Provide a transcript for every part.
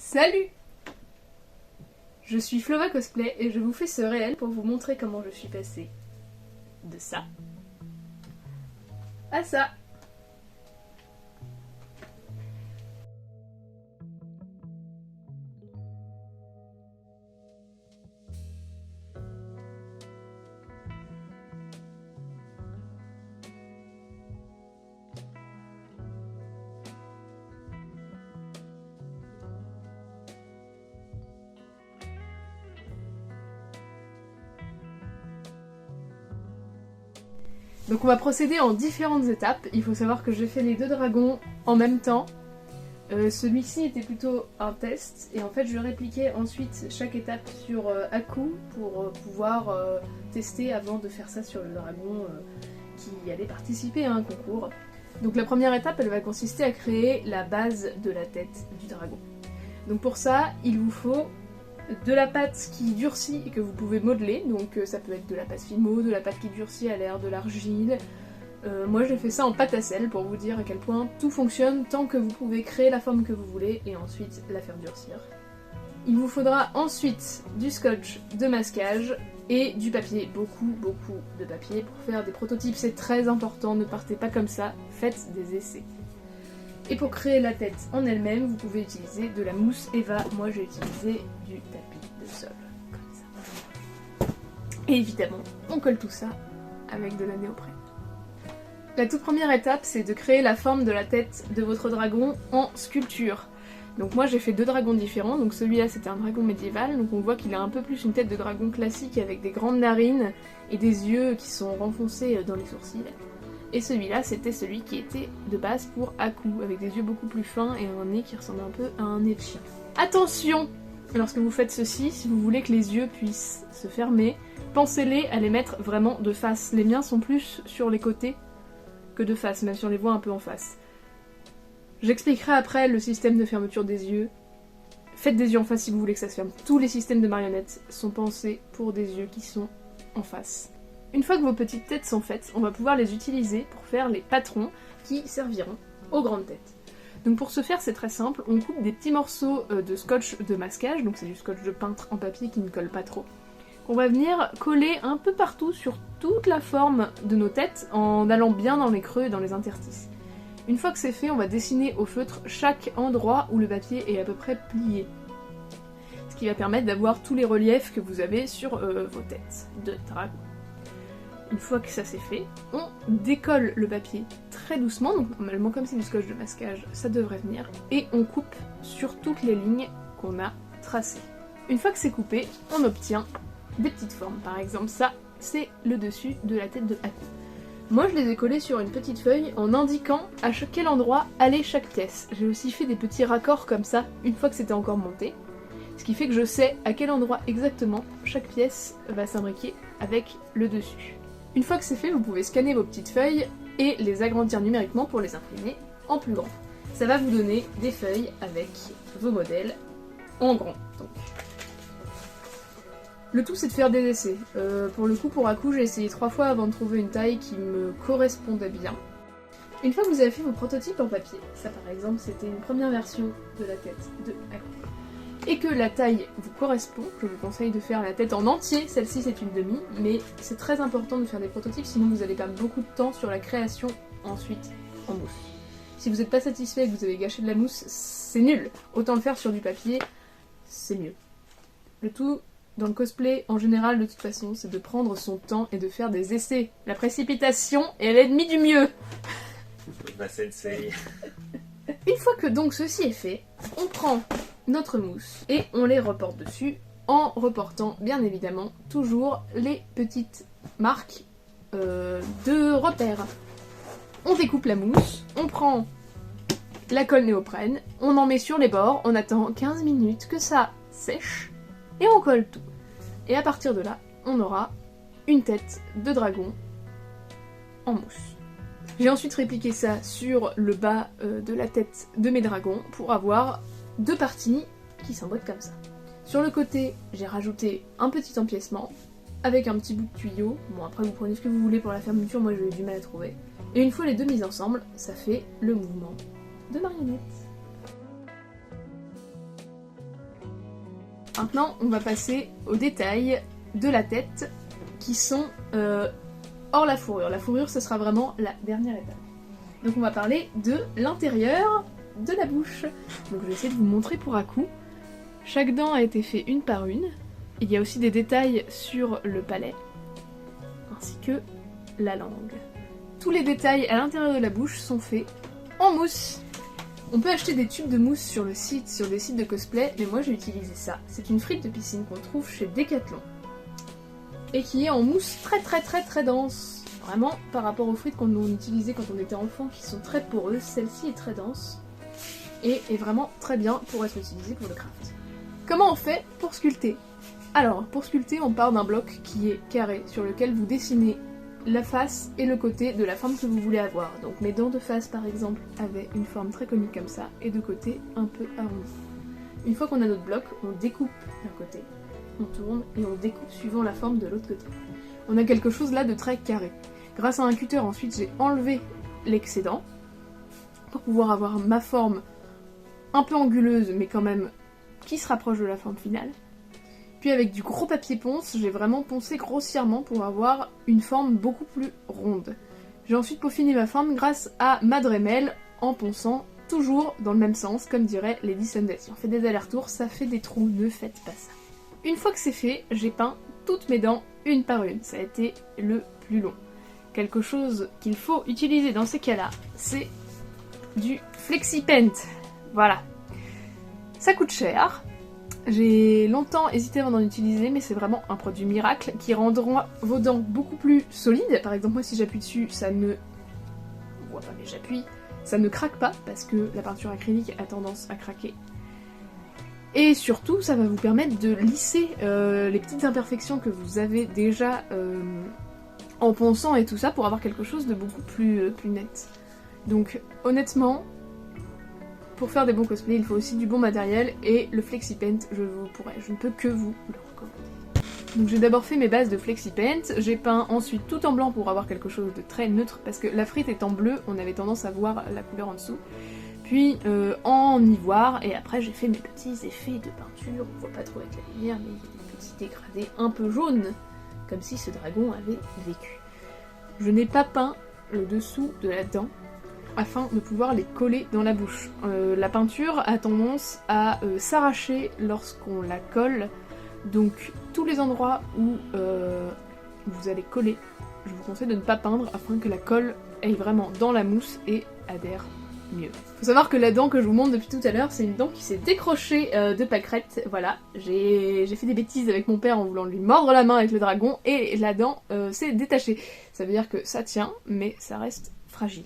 Salut! Je suis Flova Cosplay et je vous fais ce réel pour vous montrer comment je suis passée de ça à ça. Donc on va procéder en différentes étapes. Il faut savoir que j'ai fait les deux dragons en même temps. Celui-ci était plutôt un test et en fait je répliquais ensuite chaque étape sur Aku pour pouvoir tester avant de faire ça sur le dragon qui allait participer à un concours. Donc la première étape elle va consister à créer la base de la tête du dragon. Donc pour ça il vous faut de la pâte qui durcit et que vous pouvez modeler, donc ça peut être de la pâte Fimo, de la pâte qui durcit à l'air, de l'argile. Moi j'ai fait ça en pâte à sel pour vous dire à quel point tout fonctionne tant que vous pouvez créer la forme que vous voulez et ensuite la faire durcir. Il vous faudra ensuite du scotch de masquage et du papier, beaucoup de papier pour faire des prototypes, c'est très important, ne partez pas comme ça, faites des essais. Et pour créer la tête en elle-même, vous pouvez utiliser de la mousse Eva. Moi j'ai utilisé du tapis de sol, comme ça. Et évidemment, on colle tout ça avec de la néoprène. La toute première étape, c'est de créer la forme de la tête de votre dragon en sculpture. Donc moi j'ai fait deux dragons différents, donc celui-là c'était un dragon médiéval, donc on voit qu'il a un peu plus une tête de dragon classique avec des grandes narines et des yeux qui sont renfoncés dans les sourcils. Et celui-là, c'était celui qui était de base pour Aku, avec des yeux beaucoup plus fins et un nez qui ressemble un peu à un nez de chien. Attention! Lorsque vous faites ceci, si vous voulez que les yeux puissent se fermer, pensez-les à les mettre vraiment de face. Les miens sont plus sur les côtés que de face, même si on les voit un peu en face. J'expliquerai après le système de fermeture des yeux. Faites des yeux en face si vous voulez que ça se ferme. Tous les systèmes de marionnettes sont pensés pour des yeux qui sont en face. Une fois que vos petites têtes sont faites, on va pouvoir les utiliser pour faire les patrons qui serviront aux grandes têtes. Donc pour ce faire, c'est très simple, on coupe des petits morceaux de scotch de masquage, donc c'est du scotch de peintre en papier qui ne colle pas trop, qu'on va venir coller un peu partout sur toute la forme de nos têtes en allant bien dans les creux et dans les interstices. Une fois que c'est fait, on va dessiner au feutre chaque endroit où le papier est à peu près plié. Ce qui va permettre d'avoir tous les reliefs que vous avez sur vos têtes de dragon. Une fois que ça c'est fait, on décolle le papier très doucement, donc normalement comme c'est du scotch de masquage, ça devrait venir, et on coupe sur toutes les lignes qu'on a tracées. Une fois que c'est coupé, on obtient des petites formes. Par exemple ça, c'est le dessus de la tête de Aku. Moi je les ai collés sur une petite feuille en indiquant à quel endroit allait chaque pièce. J'ai aussi fait des petits raccords comme ça, une fois que c'était encore monté, ce qui fait que je sais à quel endroit exactement chaque pièce va s'imbriquer avec le dessus. Une fois que c'est fait, vous pouvez scanner vos petites feuilles et les agrandir numériquement pour les imprimer en plus grand. Ça va vous donner des feuilles avec vos modèles en grand. Donc. Le tout c'est de faire des essais. Pour le coup, pour Aku, j'ai essayé 3 fois avant de trouver une taille qui me correspondait bien. Une fois que vous avez fait vos prototypes en papier, ça par exemple c'était une première version de la tête de Aku, et que la taille vous correspond, je vous conseille de faire la tête en entier, celle-ci c'est une demi, mais c'est très important de faire des prototypes, sinon vous allez perdre beaucoup de temps sur la création ensuite en mousse. Si vous n'êtes pas satisfait et que vous avez gâché de la mousse, c'est nul. Autant le faire sur du papier, c'est mieux. Le tout dans le cosplay en général de toute façon, c'est de prendre son temps et de faire des essais. La précipitation est l'ennemi du mieux. Ma sensei. Une fois que donc ceci est fait, on prend notre mousse et on les reporte dessus en reportant bien évidemment toujours les petites marques de repères. On découpe la mousse, on prend la colle néoprène, on en met sur les bords, on attend 15 minutes que ça sèche et on colle tout. Et à partir de là, on aura une tête de dragon en mousse. J'ai ensuite répliqué ça sur le bas de la tête de mes dragons pour avoir deux parties qui s'emboîtent comme ça. Sur le côté, j'ai rajouté un petit empiècement avec un petit bout de tuyau. Bon, après vous prenez ce que vous voulez pour la fermeture, moi j'ai eu du mal à trouver. Et une fois les deux mises ensemble, ça fait le mouvement de marionnette. Maintenant, on va passer aux détails de la tête qui sont hors la fourrure. La fourrure, ce sera vraiment la dernière étape. Donc on va parler de l'intérieur de la bouche. Donc je vais essayer de vous montrer pour à coup. Chaque dent a été fait une par une. Il y a aussi des détails sur le palais, ainsi que la langue. Tous les détails à l'intérieur de la bouche sont faits en mousse. On peut acheter des tubes de mousse sur le site, sur des sites de cosplay, mais moi j'ai utilisé ça. C'est une frite de piscine qu'on trouve chez Decathlon. Et qui est en mousse très dense. Vraiment, par rapport aux frites qu'on utilisait quand on était enfant, qui sont très poreuses, celle-ci est très dense. Et est vraiment très bien pour être utilisée pour le craft. Comment on fait pour sculpter? Alors, pour sculpter, on part d'un bloc qui est carré, sur lequel vous dessinez la face et le côté de la forme que vous voulez avoir. Donc mes dents de face par exemple avaient une forme très conique comme ça, et de côté un peu arrondi. Une fois qu'on a notre bloc, on découpe d'un côté, on tourne et on découpe suivant la forme de l'autre côté. On a quelque chose là de très carré. Grâce à un cutter ensuite j'ai enlevé l'excédent pour pouvoir avoir ma forme un peu anguleuse mais quand même qui se rapproche de la forme finale. Puis avec du gros papier ponce, j'ai vraiment poncé grossièrement pour avoir une forme beaucoup plus ronde. J'ai ensuite peaufiné ma forme grâce à ma Dremel en ponçant toujours dans le même sens, comme dirait Lady Sunday. Si on fait des allers-retours, ça fait des trous, ne faites pas ça. Une fois que c'est fait, j'ai peint toutes mes dents une par une. Ça a été le plus long. Quelque chose qu'il faut utiliser dans ces cas-là, c'est du FlexiPaint. Voilà. Ça coûte cher. J'ai longtemps hésité avant d'en utiliser, mais c'est vraiment un produit miracle qui rendra vos dents beaucoup plus solides. Par exemple, moi si j'appuie dessus, ça ne... On voit pas mais j'appuie. Ça ne craque pas, parce que la peinture acrylique a tendance à craquer. Et surtout, ça va vous permettre de lisser les petites imperfections que vous avez déjà en ponçant et tout ça, pour avoir quelque chose de beaucoup plus net. Donc honnêtement... Pour faire des bons cosplays, il faut aussi du bon matériel et le FlexiPaint, je ne peux que vous le recommander. Donc j'ai d'abord fait mes bases de FlexiPaint, j'ai peint ensuite tout en blanc pour avoir quelque chose de très neutre, parce que la frite étant bleue, on avait tendance à voir la couleur en dessous. Puis en ivoire, et après j'ai fait mes petits effets de peinture, on voit pas trop avec la lumière, mais il y a des petits dégradés un peu jaunes, comme si ce dragon avait vécu. Je n'ai pas peint le dessous de la dent, afin de pouvoir les coller dans la bouche. La peinture a tendance à s'arracher lorsqu'on la colle, donc tous les endroits où vous allez coller, je vous conseille de ne pas peindre afin que la colle aille vraiment dans la mousse et adhère mieux. Faut savoir que la dent que je vous montre depuis tout à l'heure, c'est une dent qui s'est décrochée de pâquerette. Voilà, j'ai fait des bêtises avec mon père en voulant lui mordre la main avec le dragon, et la dent s'est détachée. Ça veut dire que ça tient, mais ça reste fragile.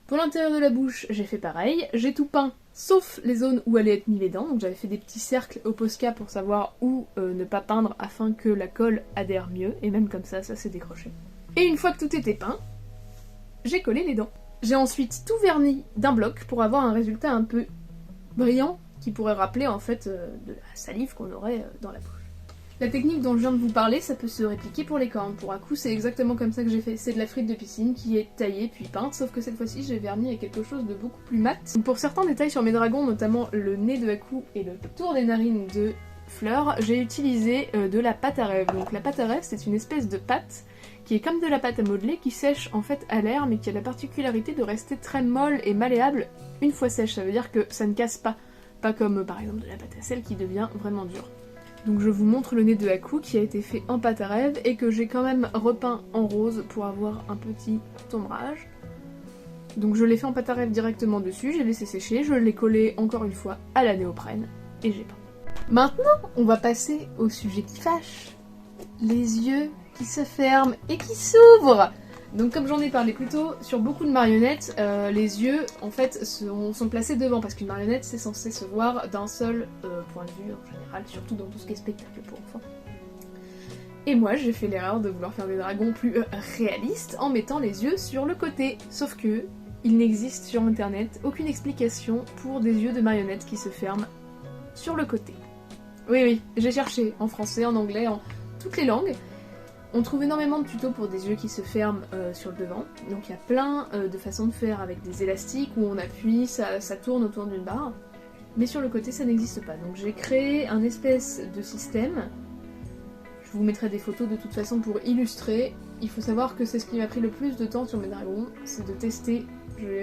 Pour l'intérieur de la bouche, j'ai fait pareil, j'ai tout peint, sauf les zones où allaient être mis les dents, donc j'avais fait des petits cercles au Posca pour savoir où ne pas peindre afin que la colle adhère mieux, et même comme ça s'est décroché. Et une fois que tout était peint, j'ai collé les dents. J'ai ensuite tout verni d'un bloc pour avoir un résultat un peu brillant, qui pourrait rappeler en fait de la salive qu'on aurait dans la bouche. La technique dont je viens de vous parler, ça peut se répliquer pour les cornes. Pour Aku, c'est exactement comme ça que j'ai fait. C'est de la frite de piscine qui est taillée puis peinte, sauf que cette fois-ci j'ai verni avec quelque chose de beaucoup plus mat. Pour certains détails sur mes dragons, notamment le nez de Aku et le tour des narines de Fleur, j'ai utilisé de la pâte à rêve. Donc la pâte à rêve, c'est une espèce de pâte qui est comme de la pâte à modeler, qui sèche en fait à l'air, mais qui a la particularité de rester très molle et malléable une fois sèche. Ça veut dire que ça ne casse pas. Pas comme par exemple de la pâte à sel qui devient vraiment dure. Donc je vous montre le nez de Aku qui a été fait en pâte à rêve et que j'ai quand même repeint en rose pour avoir un petit ombrage. Donc je l'ai fait en pâte à rêve directement dessus, j'ai laissé sécher, je l'ai collé encore une fois à la néoprène et j'ai peint. Maintenant, on va passer au sujet qui fâche. Les yeux qui se ferment et qui s'ouvrent. Donc comme j'en ai parlé plus tôt, sur beaucoup de marionnettes, les yeux en fait sont placés devant, parce qu'une marionnette c'est censé se voir d'un seul point de vue en général, surtout dans tout ce qui est spectacle pour enfants. Et moi j'ai fait l'erreur de vouloir faire des dragons plus réalistes en mettant les yeux sur le côté, sauf que il n'existe sur internet aucune explication pour des yeux de marionnettes qui se ferment sur le côté. Oui, j'ai cherché en français, en anglais, en toutes les langues. On trouve énormément de tutos pour des yeux qui se ferment sur le devant, donc il y a plein de façons de faire avec des élastiques où on appuie, ça tourne autour d'une barre. mais sur le côté ça n'existe pas. Donc j'ai créé un espèce de système. Je vous mettrai des photos de toute façon pour illustrer. Il faut savoir que c'est ce qui m'a pris le plus de temps sur mes dragons, c'est de tester.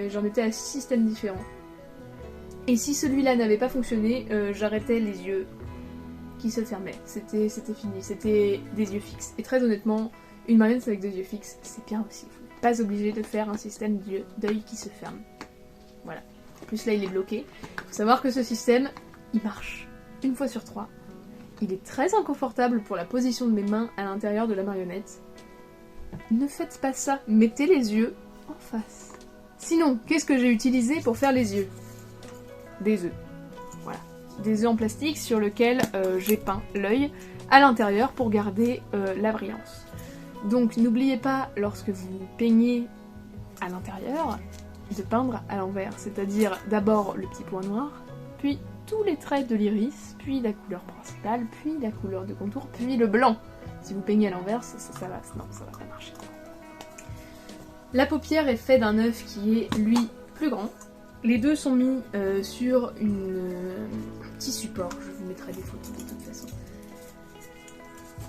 J'en étais à 6 systèmes différents. Et si celui-là n'avait pas fonctionné, j'arrêtais les yeux qui se fermaient. C'était fini, c'était des yeux fixes. Et très honnêtement, une marionnette avec des yeux fixes, c'est bien aussi. Vous n'êtes pas obligé de faire un système d'œil qui se ferme. Voilà. En plus là il est bloqué. Il faut savoir que ce système, il marche une fois sur 3. Il est très inconfortable pour la position de mes mains à l'intérieur de la marionnette. Ne faites pas ça, mettez les yeux en face. Sinon, qu'est-ce que j'ai utilisé pour faire les yeux? Des œufs. Voilà. Des œufs en plastique sur lesquels j'ai peint l'œil à l'intérieur pour garder la brillance. Donc n'oubliez pas, lorsque vous peignez à l'intérieur, de peindre à l'envers, c'est-à-dire d'abord le petit point noir, puis tous les traits de l'iris, puis la couleur principale, puis la couleur de contour, puis le blanc. Si vous peignez à l'envers, ça va pas marcher. La paupière est faite d'un œuf qui est, lui, plus grand. Les deux sont mis sur un petit support, je vous mettrai des photos de toute façon.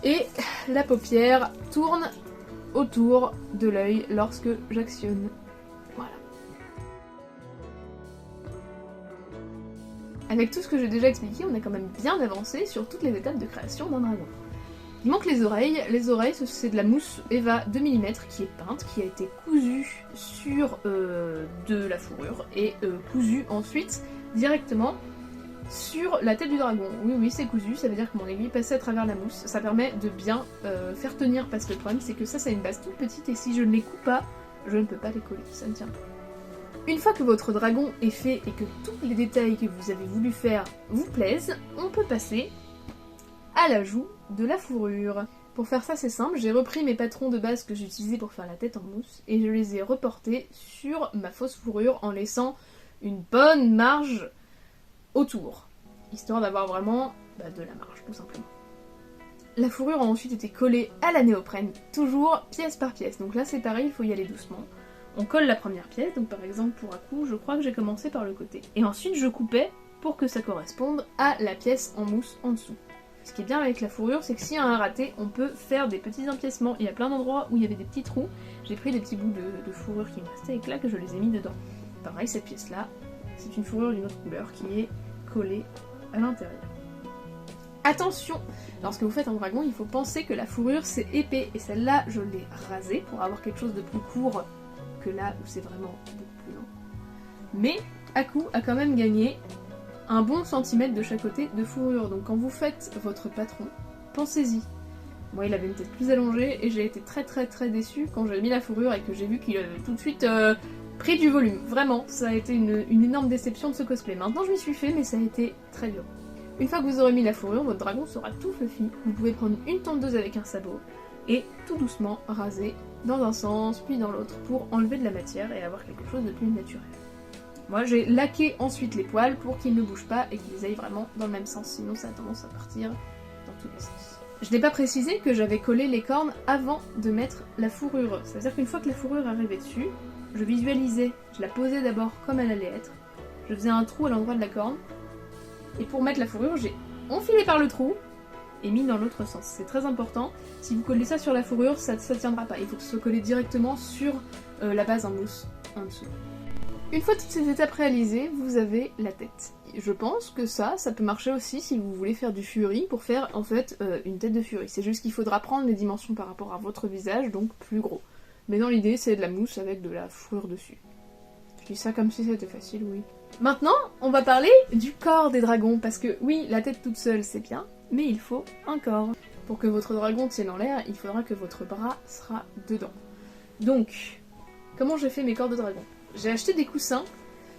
Et la paupière tourne autour de l'œil lorsque j'actionne. Voilà. Avec tout ce que j'ai déjà expliqué, on a quand même bien avancé sur toutes les étapes de création d'un dragon. Il manque les oreilles. Les oreilles, c'est de la mousse Eva 2 mm qui est peinte, qui a été cousue sur de la fourrure et cousue ensuite directement sur la tête du dragon. Oui, c'est cousu, ça veut dire que mon aiguille passait à travers la mousse. Ça permet de bien faire tenir, parce que le problème c'est que ça a une base toute petite et si je ne les coupe pas, je ne peux pas les coller, ça ne tient pas. Une fois que votre dragon est fait et que tous les détails que vous avez voulu faire vous plaisent, on peut passer à l'ajout de la fourrure. Pour faire ça c'est simple, j'ai repris mes patrons de base que j'utilisais pour faire la tête en mousse et je les ai reportés sur ma fausse fourrure en laissant une bonne marge autour, histoire d'avoir vraiment de la marge tout simplement. La fourrure a ensuite été collée à la néoprène, toujours pièce par pièce, donc là c'est pareil, il faut y aller doucement. On colle la première pièce, donc par exemple pour Aku, je crois que j'ai commencé par le côté. Et ensuite je coupais pour que ça corresponde à la pièce en mousse en dessous. Ce qui est bien avec la fourrure, c'est que s'il y a un raté, on peut faire des petits empiècements. Il y a plein d'endroits où il y avait des petits trous. J'ai pris des petits bouts de fourrure qui me restaient et là que je les ai mis dedans. Pareil, cette pièce-là, c'est une fourrure d'une autre couleur qui est collée à l'intérieur. Attention, lorsque vous faites un dragon, il faut penser que la fourrure c'est épais. Et celle-là, je l'ai rasée pour avoir quelque chose de plus court que là où c'est vraiment beaucoup plus long. Mais Aku a quand même gagné un bon centimètre de chaque côté de fourrure. Donc quand vous faites votre patron, pensez-y. Moi il avait une tête plus allongée et j'ai été très déçue quand j'ai mis la fourrure et que j'ai vu qu'il avait tout de suite pris du volume. Vraiment, ça a été une énorme déception de ce cosplay. Maintenant je m'y suis fait mais ça a été très dur. Une fois que vous aurez mis la fourrure, votre dragon sera tout fluffy. Vous pouvez prendre une tondeuse avec un sabot et tout doucement raser dans un sens puis dans l'autre pour enlever de la matière et avoir quelque chose de plus naturel. Moi j'ai laqué ensuite les poils pour qu'ils ne bougent pas et qu'ils aillent vraiment dans le même sens, sinon ça a tendance à partir dans tous les sens. Je n'ai pas précisé que j'avais collé les cornes avant de mettre la fourrure. C'est-à-dire qu'une fois que la fourrure arrivait dessus, je visualisais, je la posais d'abord comme elle allait être, je faisais un trou à l'endroit de la corne, et pour mettre la fourrure, j'ai enfilé par le trou et mis dans l'autre sens. C'est très important, si vous collez ça sur la fourrure, ça ne tiendra pas, il faut que ce soit collé directement sur la base en mousse en dessous. Une fois toutes ces étapes réalisées, vous avez la tête. Je pense que ça peut marcher aussi si vous voulez faire du furie pour faire en fait une tête de furie. C'est juste qu'il faudra prendre les dimensions par rapport à votre visage, donc plus gros. Mais dans l'idée, c'est de la mousse avec de la fourrure dessus. Je dis ça comme si c'était facile, oui. Maintenant, on va parler du corps des dragons, parce que oui, la tête toute seule c'est bien, mais il faut un corps. Pour que votre dragon tienne en l'air, il faudra que votre bras sera dedans. Donc, comment j'ai fait mes corps de dragon ? J'ai acheté des coussins,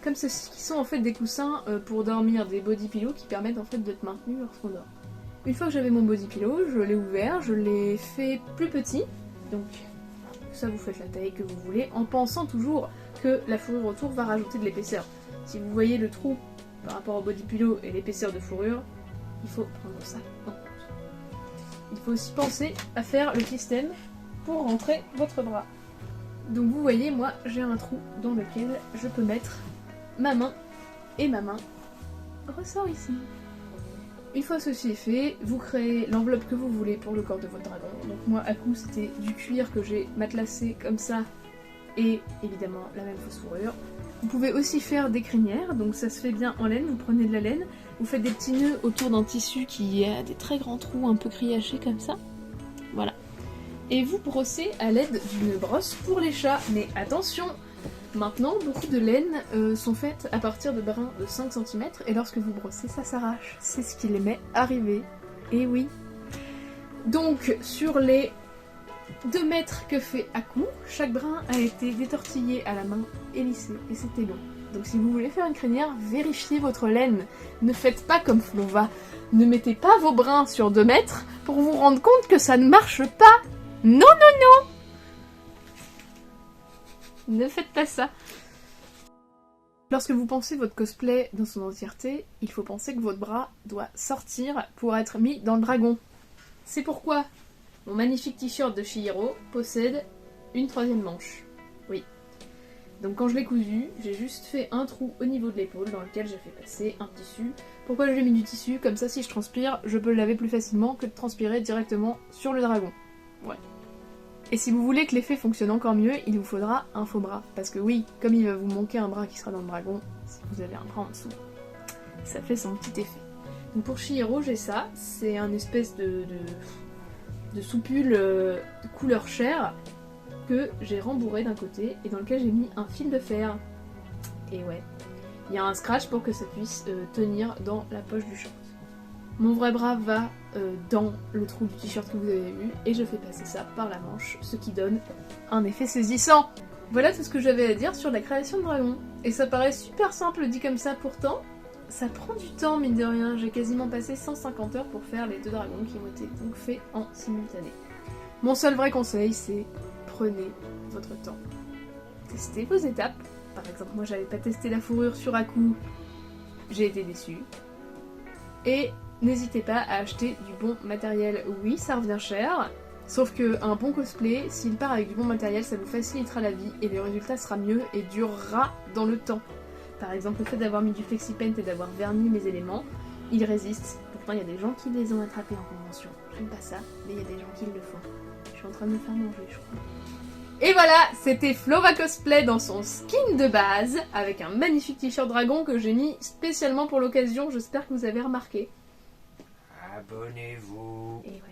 comme ceux-ci, qui sont en fait des coussins pour dormir, des body pillows qui permettent en fait d'être maintenus lorsqu'on dort. Une fois que j'avais mon body pillow, je l'ai ouvert, je l'ai fait plus petit, donc ça vous faites la taille que vous voulez, en pensant toujours que la fourrure autour va rajouter de l'épaisseur. Si vous voyez le trou par rapport au body pillow et l'épaisseur de fourrure, il faut prendre ça en compte. Il faut aussi penser à faire le système pour rentrer votre bras. Donc vous voyez, moi j'ai un trou dans lequel je peux mettre ma main et ma main. ressort ici. Une fois ceci est fait, vous créez l'enveloppe que vous voulez pour le corps de votre dragon. Donc moi, à coup, c'était du cuir que j'ai matelassé comme ça, et évidemment la même fausse fourrure. Vous pouvez aussi faire des crinières, donc ça se fait bien en laine, vous prenez de la laine, vous faites des petits nœuds autour d'un tissu qui a des très grands trous un peu criachés comme ça. Voilà. Et vous brossez à l'aide d'une brosse pour les chats. Mais attention, maintenant beaucoup de laines sont faites à partir de brins de 5 cm et lorsque vous brossez ça s'arrache. C'est ce qui les met arriver. Et oui. Donc sur les 2 mètres que fait Aku, chaque brin a été détortillé à la main et lissé et c'était long. Donc si vous voulez faire une crinière, vérifiez votre laine. Ne faites pas comme Flova. Ne mettez pas vos brins sur 2 mètres pour vous rendre compte que ça ne marche pas. Non, non, non! Ne faites pas ça. Lorsque vous pensez votre cosplay dans son entièreté, il faut penser que votre bras doit sortir pour être mis dans le dragon. C'est pourquoi mon magnifique t-shirt de Chihiro possède une 3e manche. Oui. Donc quand je l'ai cousu, j'ai juste fait un trou au niveau de l'épaule dans lequel j'ai fait passer un tissu. Pourquoi j'ai mis du tissu? Comme ça, si je transpire, je peux le laver plus facilement que de transpirer directement sur le dragon. Ouais. Et si vous voulez que l'effet fonctionne encore mieux, il vous faudra un faux bras. Parce que oui, comme il va vous manquer un bras qui sera dans le dragon, si vous avez un bras en dessous, ça fait son petit effet. Donc pour Chihiro, j'ai ça. C'est un espèce de soupule de couleur chair que j'ai rembourré d'un côté et dans lequel j'ai mis un fil de fer. Et ouais, il y a un scratch pour que ça puisse tenir dans la poche du short. Mon vrai bras va dans le trou du t-shirt que vous avez vu et je fais passer ça par la manche, ce qui donne un effet saisissant. Voilà tout ce que j'avais à dire sur la création de dragon. Et ça paraît super simple dit comme ça, pourtant ça prend du temps mine de rien. J'ai quasiment passé 150 heures pour faire les 2 dragons qui ont été donc faits en simultané. Mon seul vrai conseil, c'est prenez votre temps. Testez vos étapes. Par exemple, moi j'avais pas testé la fourrure sur Aku, j'ai été déçue. Et n'hésitez pas à acheter du bon matériel. Oui, ça revient cher, sauf qu'un bon cosplay, s'il part avec du bon matériel, ça vous facilitera la vie et le résultat sera mieux et durera dans le temps. Par exemple, le fait d'avoir mis du FlexiPaint et d'avoir verni mes éléments, ils résistent. Pourtant, il y a des gens qui les ont attrapés en convention. J'aime pas ça, mais il y a des gens qui le font. Je suis en train de me faire manger, je crois. Et voilà, c'était Flova Cosplay dans son skin de base, avec un magnifique t-shirt dragon que j'ai mis spécialement pour l'occasion, j'espère que vous avez remarqué. Abonnez-vous. Et ouais.